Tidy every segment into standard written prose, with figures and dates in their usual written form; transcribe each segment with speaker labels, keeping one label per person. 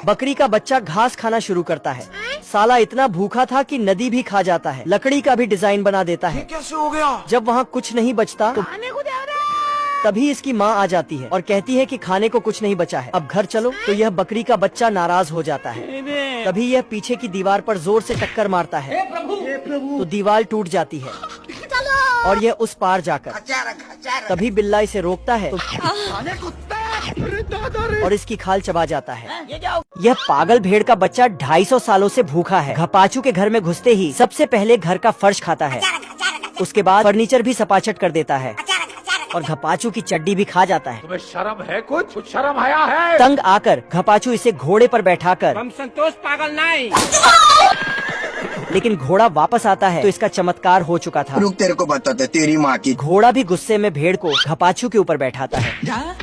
Speaker 1: बकरी का बच्चा घास खाना शुरू करता है। साला इतना भूखा था कि नदी भी खा जाता है, लकड़ी का भी डिजाइन बना देता है।
Speaker 2: कैसे हो गया?
Speaker 1: जब वहाँ कुछ नहीं बचता तो तभी इसकी माँ आ जाती है और कहती है कि खाने को कुछ नहीं बचा है, अब घर चलो। तो यह बकरी का बच्चा नाराज हो जाता है। तभी यह पीछे की दीवार पर जोर से टक्कर मारता है तो दीवार टूट जाती है और यह उस पार जाकर तभी बिल्ला इसे रोकता है और इसकी खाल चबा जाता है। यह पागल भेड़ का बच्चा 250 सालों से भूखा है। घपाचू के घर में घुसते ही सबसे पहले घर का फर्श खाता है, उसके बाद फर्नीचर भी सपाचट कर देता है और घपाचू की चड्डी भी खा जाता है।
Speaker 2: तुम्हें शर्म है? कुछ शर्म आया है?
Speaker 1: तंग आकर घपाचू इसे घोड़े पर बैठाकर
Speaker 2: हम संतोष पागल नहीं।
Speaker 1: लेकिन घोड़ा वापस आता है तो इसका चमत्कार हो चुका था।
Speaker 3: रुक, तेरे को बताते तेरी माँ की।
Speaker 1: घोड़ा भी गुस्से में भेड़ को घपाचू के ऊपर बैठाता है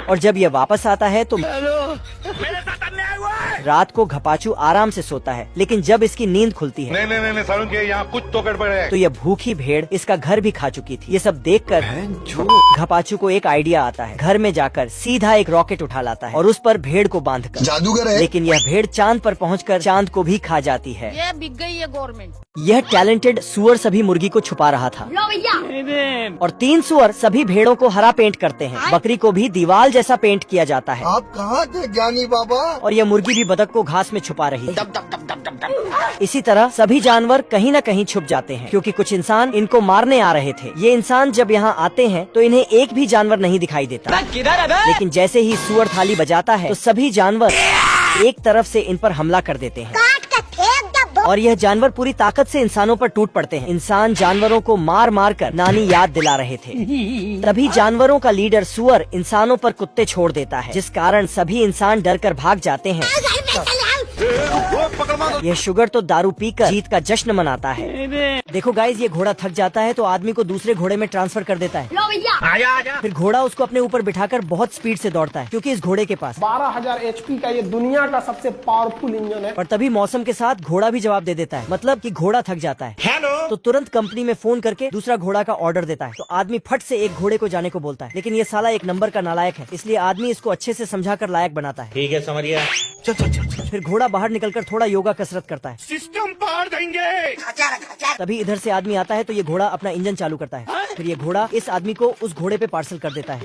Speaker 1: और जब यह वापस आता है तो
Speaker 2: मेरे साथ अन्याय हुआ है।
Speaker 1: रात को घपाचू आराम से सोता है, लेकिन जब इसकी नींद खुलती है
Speaker 4: नहीं सारुण के यहाँ कुछ तो गड़बड़ है।
Speaker 1: तो यह भूखी भेड़ इसका घर भी खा चुकी थी। ये सब देखकर घपाचू को एक आइडिया आता है। घर में जाकर सीधा एक रॉकेट उठा लाता है और उस पर भेड़ को बांधकर।
Speaker 3: जादूगर है।
Speaker 1: लेकिन यह भेड़ चांद पर पहुंचकर चांद को भी खा जाती है।
Speaker 5: ये बिक गई है गवर्नमेंट।
Speaker 1: यह टैलेंटेड सुअर सभी मुर्गी को छुपा रहा था और 3 सुअर सभी भेड़ों को हरा पेंट करते हैं। बकरी को भी दीवाल जैसा पेंट किया जाता है
Speaker 3: आप कहाँ थे ज्ञानी बाबा?
Speaker 1: और यह मुर्गी भी बतख को घास में छुपा रही है। इसी तरह सभी जानवर कहीं न कहीं छुप जाते हैं क्योंकि कुछ इंसान इनको मारने आ रहे थे। ये इंसान जब यहाँ आते हैं तो इन्हें एक भी जानवर नहीं दिखाई देता, लेकिन जैसे ही सुअर थाली बजाता है तो सभी जानवर एक तरफ से इन पर हमला कर देते हैं और यह जानवर पूरी ताकत से इंसानों पर टूट पड़ते हैं। इंसान जानवरों को मार मार कर नानी याद दिला रहे थे। तभी जानवरों का लीडर सुअर इंसानों पर कुत्ते छोड़ देता है, जिस कारण सभी इंसान डर कर भाग जाते हैं। यह शुगर तो दारू पीकर जीत का जश्न मनाता है। देखो गाइस, ये घोड़ा थक जाता है तो आदमी को दूसरे घोड़े में ट्रांसफर कर देता है।
Speaker 2: आजा।
Speaker 1: फिर घोड़ा उसको अपने ऊपर बिठाकर बहुत स्पीड से दौड़ता है क्योंकि इस घोड़े के पास
Speaker 6: 12,000 HP का ये दुनिया का सबसे पावरफुल इंजन है।
Speaker 1: पर तभी मौसम के साथ घोड़ा भी जवाब दे देता है, मतलब कि घोड़ा थक जाता है।
Speaker 2: हेलो।
Speaker 1: तो तुरंत कंपनी में फोन करके दूसरा घोड़ा का ऑर्डर देता है। तो आदमी फट से एक घोड़े को जाने को बोलता है, लेकिन ये साला एक नंबर का नालायक है, इसलिए आदमी इसको अच्छे से समझाकर लायक बनाता है।
Speaker 4: ठीक है, समझिए।
Speaker 1: चल। फिर घोड़ा बाहर निकलकर थोड़ा योगा कसरत करता है।
Speaker 2: सिस्टम पार देंगे।
Speaker 1: तभी इधर से आदमी आता है तो ये घोड़ा अपना इंजन चालू करता है। फिर ये घोड़ा इस आदमी को उस घोड़े पे पार्सल कर देता है।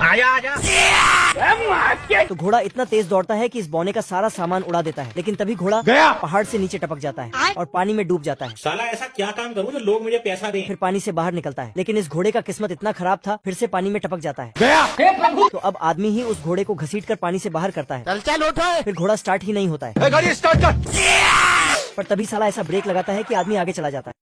Speaker 2: आजा।
Speaker 1: तो घोड़ा इतना तेज दौड़ता है कि इस बौने का सारा सामान उड़ा देता है, लेकिन तभी घोड़ा
Speaker 2: गया।
Speaker 1: पहाड़ से नीचे टपक जाता है और पानी में डूब जाता है।
Speaker 4: साला ऐसा क्या काम करूँ जो लोग मुझे पैसा दें?
Speaker 1: फिर पानी से बाहर निकलता है, लेकिन इस घोड़े का किस्मत इतना खराब था, फिर से पानी में टपक जाता है।
Speaker 2: गया।
Speaker 1: तो अब आदमी ही उस घोड़े को घसीट कर पानी से बाहर करता है।
Speaker 2: चल उठो।
Speaker 1: फिर घोड़ा स्टार्ट ही नहीं होता है।
Speaker 2: गाड़ी स्टार्ट कर।
Speaker 1: पर तभी साला ऐसा ब्रेक लगाता है कि आदमी आगे चला जाता है।